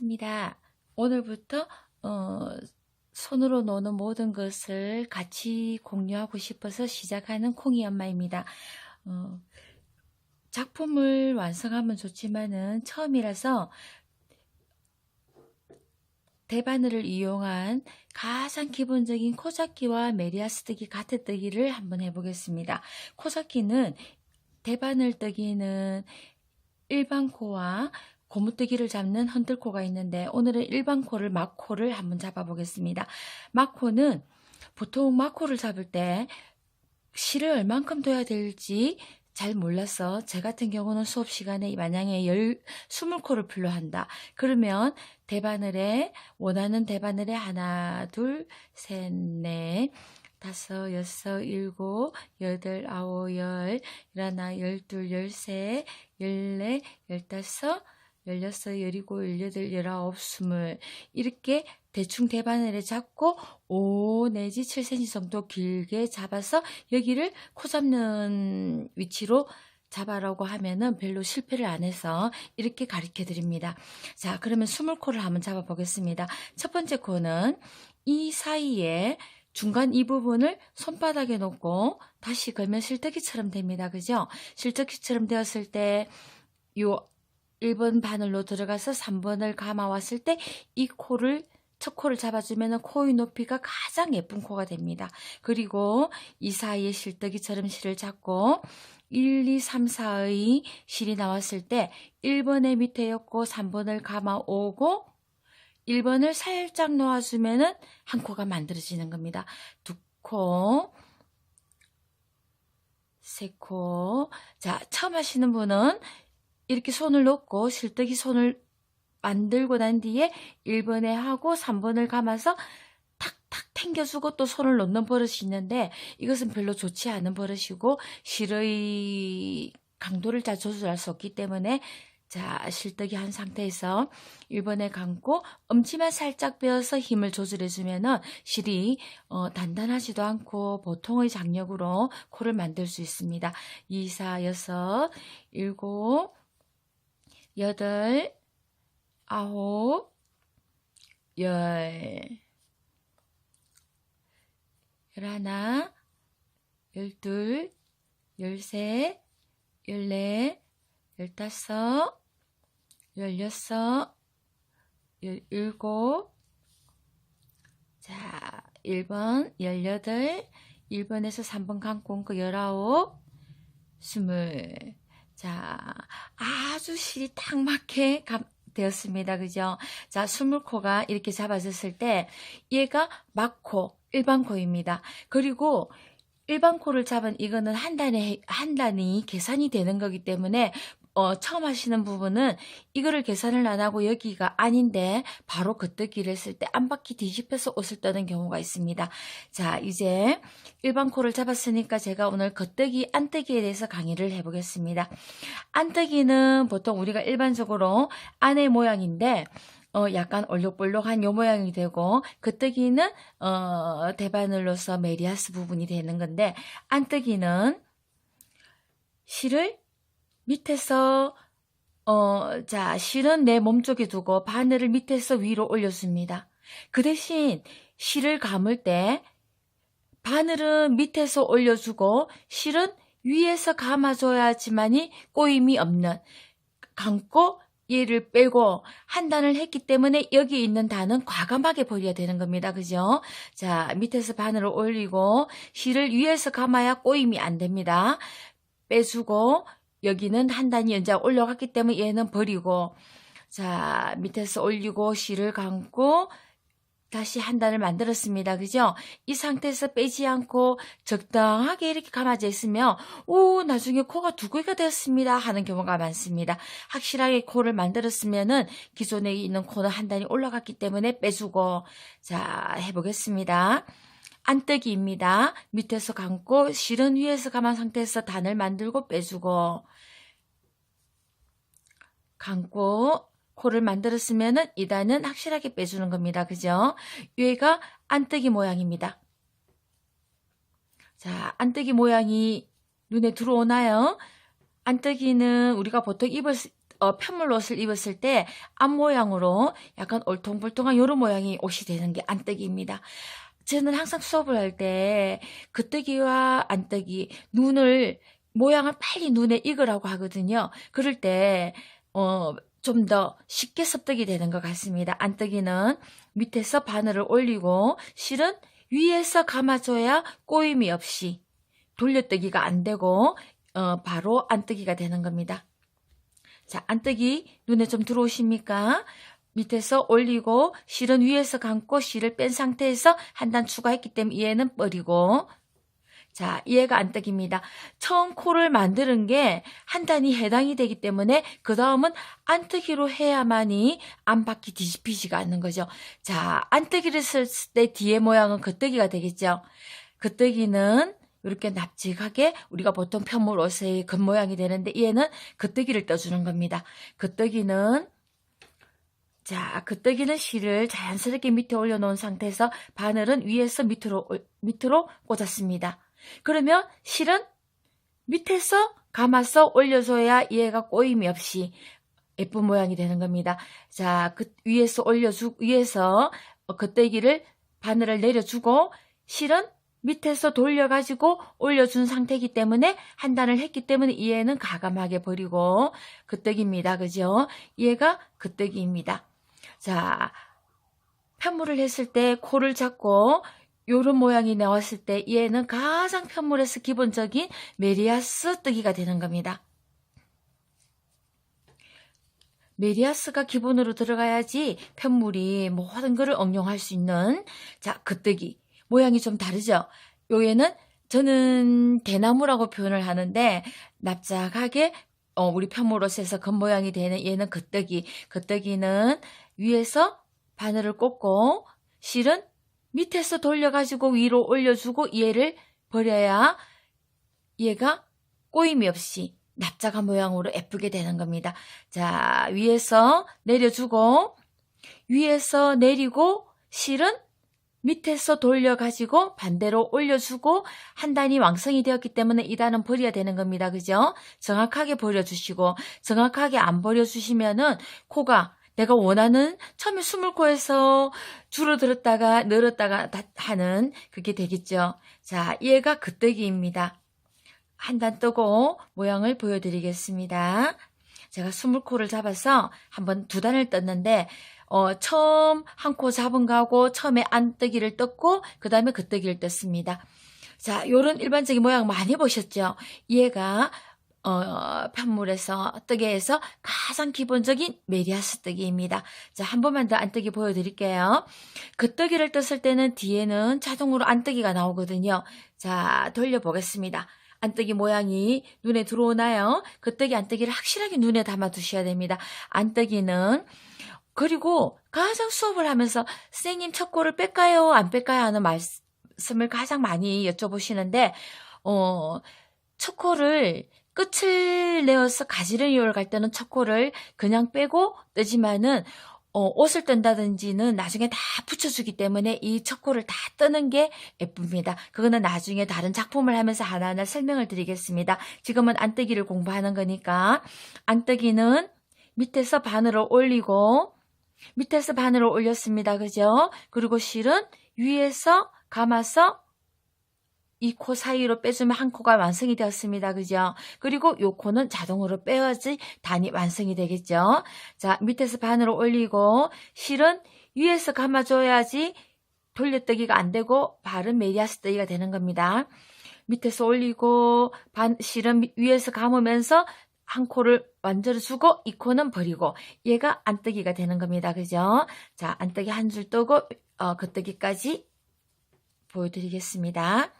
입니다. 오늘부터 손으로 노는 모든 것을 같이 공유하고 싶어서 시작하는 콩이 엄마입니다. 작품을 완성하면 좋지만은 처음이라서 대바늘을 이용한 가장 기본적인 코잡기와 메리아스뜨기 가트뜨기를 한번 해보겠습니다. 코잡기는 대바늘 뜨기는 일반 코와 고무뜨기를 잡는 헌들코가 있는데 오늘은 일반 코를 막코를 한번 잡아보겠습니다. 막코는 보통 막코를 잡을 때 실을 얼만큼 둬야 될지 잘 몰라서 제 같은 경우는 수업 시간에 만약에 20코를 필요한다. 그러면 대바늘에 원하는 대바늘에 하나, 둘, 셋, 넷, 다섯, 여섯, 일곱, 여덟, 아홉, 열, 열하나, 열둘, 열세, 열네, 열다섯, 열여섯, 열일곱, 열여덟, 열아홉, 스물 이렇게 대충 대바늘에 잡고 5 내지 7cm 정도 길게 잡아서 여기를 코 잡는 위치로 잡아라고 하면은 별로 실패를 안 해서 이렇게 가르쳐 드립니다. 자, 그러면 20코를 한번 잡아 보겠습니다. 첫 번째 코는 이 사이에 중간 이 부분을 손바닥에 놓고 다시 걸면 실뜨기처럼 됩니다. 그죠? 실뜨기처럼 되었을 때 요 1번 바늘로 들어가서 3번을 감아왔을 때 이 코를 첫 코를 잡아주면 코의 높이가 가장 예쁜 코가 됩니다. 그리고 이 사이에 실뜨기처럼 실을 잡고 1, 2, 3, 4의 실이 나왔을 때 1번의 밑에였고 3번을 감아오고 1번을 살짝 놓아주면 한 코가 만들어지는 겁니다. 두 코, 세 코. 자, 처음 하시는 분은 이렇게 손을 놓고 실뜨기 손을 만들고 난 뒤에 1번에 하고 3번을 감아서 탁탁 당겨주고 또 손을 놓는 버릇이 있는데 이것은 별로 좋지 않은 버릇이고 실의 강도를 잘 조절할 수 없기 때문에 자, 실뜨기 한 상태에서 1번에 감고 엄지만 살짝 빼어서 힘을 조절해주면은 실이 단단하지도 않고 보통의 장력으로 코를 만들 수 있습니다. 2, 4, 6, 7, 8, 9, 10, 11, 12, 13, 14, 15, 16, 17, 자, 1번, 18, 1번에서 3번 감고 온 거 19, 20. 자, 아주 실이 딱 맞게 되었습니다. 그죠? 자, 20코가 이렇게 잡아졌을 때 얘가 막코, 일반 코입니다. 그리고 일반 코를 잡은 이거는 한 단위 계산이 되는 거기 때문에 처음 하시는 부분은 이거를 계산을 안 하고 여기가 아닌데 바로 겉뜨기를 했을 때 한 바퀴 뒤집혀서 옷을 떠는 경우가 있습니다. 자, 이제 일반 코를 잡았으니까 제가 오늘 겉뜨기, 안뜨기에 대해서 강의를 해보겠습니다. 안뜨기는 보통 우리가 일반적으로 안의 모양인데 약간 올록볼록한 요 모양이 되고 겉뜨기는 대바늘로서 메리아스 부분이 되는 건데 안뜨기는 실을 밑에서 자, 실은 내 몸쪽에 두고 바늘을 밑에서 위로 올려줍니다. 그 대신 실을 감을 때 바늘은 밑에서 올려주고 실은 위에서 감아줘야지만이 꼬임이 없는 감고 얘를 빼고 한 단을 했기 때문에 여기 있는 단은 과감하게 버려야 되는 겁니다. 그죠? 자, 밑에서 바늘을 올리고 실을 위에서 감아야 꼬임이 안 됩니다. 빼주고 여기는 한 단이 연장 올라갔기 때문에 얘는 버리고 자, 밑에서 올리고 실을 감고 다시 한 단을 만들었습니다. 그죠? 이 상태에서 빼지 않고 적당하게 이렇게 감아져 있으면 오, 나중에 코가 두 개가 되었습니다 하는 경우가 많습니다. 확실하게 코를 만들었으면은 기존에 있는 코는 한 단이 올라갔기 때문에 빼주고 자, 해보겠습니다. 안뜨기입니다. 밑에서 감고 실은 위에서 감은 상태에서 단을 만들고 빼주고 감고 코를 만들었으면은 이 단은 확실하게 빼주는 겁니다. 그죠? 얘가 안뜨기 모양입니다. 자, 안뜨기 모양이 눈에 들어오나요? 안뜨기는 우리가 보통 편물 옷을 입었을 때 앞 모양으로 약간 얼통불통한 요런 모양이 옷이 되는 게 안뜨기입니다. 저는 항상 수업을 할 때 겉뜨기와 안뜨기, 모양을 빨리 눈에 익으라고 하거든요. 그럴 때, 좀 더 쉽게 습득이 되는 것 같습니다. 안뜨기는 밑에서 바늘을 올리고 실은 위에서 감아줘야 꼬임이 없이 돌려뜨기가 안 되고, 바로 안뜨기가 되는 겁니다. 자, 안뜨기 눈에 좀 들어오십니까? 밑에서 올리고 실은 위에서 감고 실을 뺀 상태에서 한 단 추가했기 때문에 얘는 버리고, 자, 얘가 안뜨기입니다. 처음 코를 만드는 게 한 단이 해당이 되기 때문에 그 다음은 안뜨기로 해야만이 안바퀴 뒤집히지가 않는 거죠. 자, 안뜨기를 쓸 때 뒤에 모양은 겉뜨기가 되겠죠. 겉뜨기는 이렇게 납작하게 우리가 보통 편물 옷의 겉모양이 되는데 얘는 겉뜨기를 떠주는 겁니다. 겉뜨기는 실을 자연스럽게 밑에 올려놓은 상태에서 바늘은 위에서 밑으로 꽂았습니다. 그러면 실은 밑에서 감아서 올려줘야 얘가 꼬임이 없이 예쁜 모양이 되는 겁니다. 자, 위에서 겉뜨기를 바늘을 내려주고 실은 밑에서 돌려가지고 올려준 상태이기 때문에 한 단을 했기 때문에 얘는 가감하게 버리고 겉뜨기입니다. 그죠? 얘가 겉뜨기입니다. 자, 편물을 했을 때 코를 잡고 요런 모양이 나왔을 때 얘는 가장 편물에서 기본적인 메리아스 뜨기가 되는 겁니다. 메리아스가 기본으로 들어가야지 편물이 모든 것을 응용할 수 있는, 자, 겉뜨기. 모양이 좀 다르죠? 요에는 저는 대나무라고 표현을 하는데 납작하게 우리 편물옷에서 겉모양이 되는 얘는 겉뜨기. 겉뜨기는 위에서 바늘을 꽂고 실은 밑에서 돌려가지고 위로 올려주고 얘를 버려야 얘가 꼬임이 없이 납작한 모양으로 예쁘게 되는 겁니다. 자, 위에서 내려주고 위에서 내리고 실은 밑에서 돌려가지고 반대로 올려주고 한 단이 완성이 되었기 때문에 이 단은 버려야 되는 겁니다. 그죠? 정확하게 버려주시고 정확하게 안 버려주시면은 코가 내가 원하는 처음에 스물코에서 줄어들었다가 늘었다가 하는 그게 되겠죠. 자, 얘가 겉뜨기입니다. 한 단 뜨고 모양을 보여드리겠습니다. 제가 스물코를 잡아서 한번 두 단을 떴는데 처음 한 코 잡은 거하고 처음에 안뜨기를 떴고 그 다음에 겉뜨기를 떴습니다. 자, 요런 일반적인 모양 많이 보셨죠? 얘가 편물에서 뜨개에서 가장 기본적인 메리아스 뜨기입니다. 자, 한 번만 더 안뜨기 보여드릴게요. 겉뜨기를 떴을 때는 뒤에는 자동으로 안뜨기가 나오거든요. 자, 돌려보겠습니다. 안뜨기 모양이 눈에 들어오나요? 겉뜨기 안뜨기를 확실하게 눈에 담아 두셔야 됩니다. 안뜨기는 그리고 가장 수업을 하면서 선생님 첫 코를 뺄까요? 안 뺄까요? 하는 말씀을 가장 많이 여쭤보시는데 첫 코를 끝을 내어서 가지런히 갈 때는 첫 코를 그냥 빼고 뜨지만은 옷을 뜬다든지는 나중에 다 붙여주기 때문에 이 첫 코를 다 뜨는 게 예쁩니다. 그거는 나중에 다른 작품을 하면서 하나하나 설명을 드리겠습니다. 지금은 안뜨기를 공부하는 거니까 안뜨기는 밑에서 바늘을 올리고 밑에서 바늘을 올렸습니다. 그죠? 그리고 실은 위에서 감아서 이 코 사이로 빼주면 한 코가 완성이 되었습니다. 그죠? 그리고 요 코는 자동으로 빼야지 단이 완성이 되겠죠? 자, 밑에서 바늘을 올리고 실은 위에서 감아줘야지 돌려뜨기가 안 되고 바른 메리아스 뜨기가 되는 겁니다. 밑에서 올리고 실은 위에서 감으면서 한 코를 만들어주고 이 코는 버리고 얘가 안뜨기가 되는 겁니다. 그죠? 자, 안뜨기 한 줄 뜨고 겉뜨기까지 보여드리겠습니다.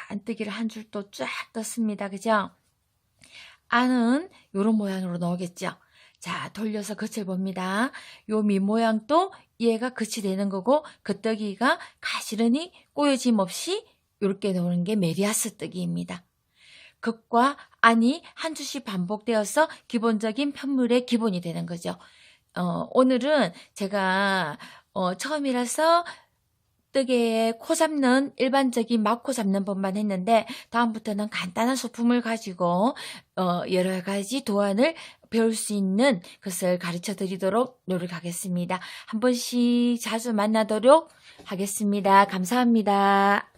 안뜨기를 한 줄 또 쫙 떴습니다. 그죠? 안은 요런 모양으로 나오겠죠? 자, 돌려서 겉을 봅니다. 요 밑모양도 얘가 끝이 되는 거고 겉뜨기가 가시런히 꼬여짐 없이 이렇게 나오는 게 메리아스 뜨기입니다. 극과 안이 한 줄씩 반복되어서 기본적인 편물의 기본이 되는 거죠. 오늘은 제가 처음이라서 뜨개에 코 잡는 일반적인 막코 잡는 법만 했는데 다음부터는 간단한 소품을 가지고 여러 가지 도안을 배울 수 있는 것을 가르쳐 드리도록 노력하겠습니다. 한 번씩 자주 만나도록 하겠습니다. 감사합니다.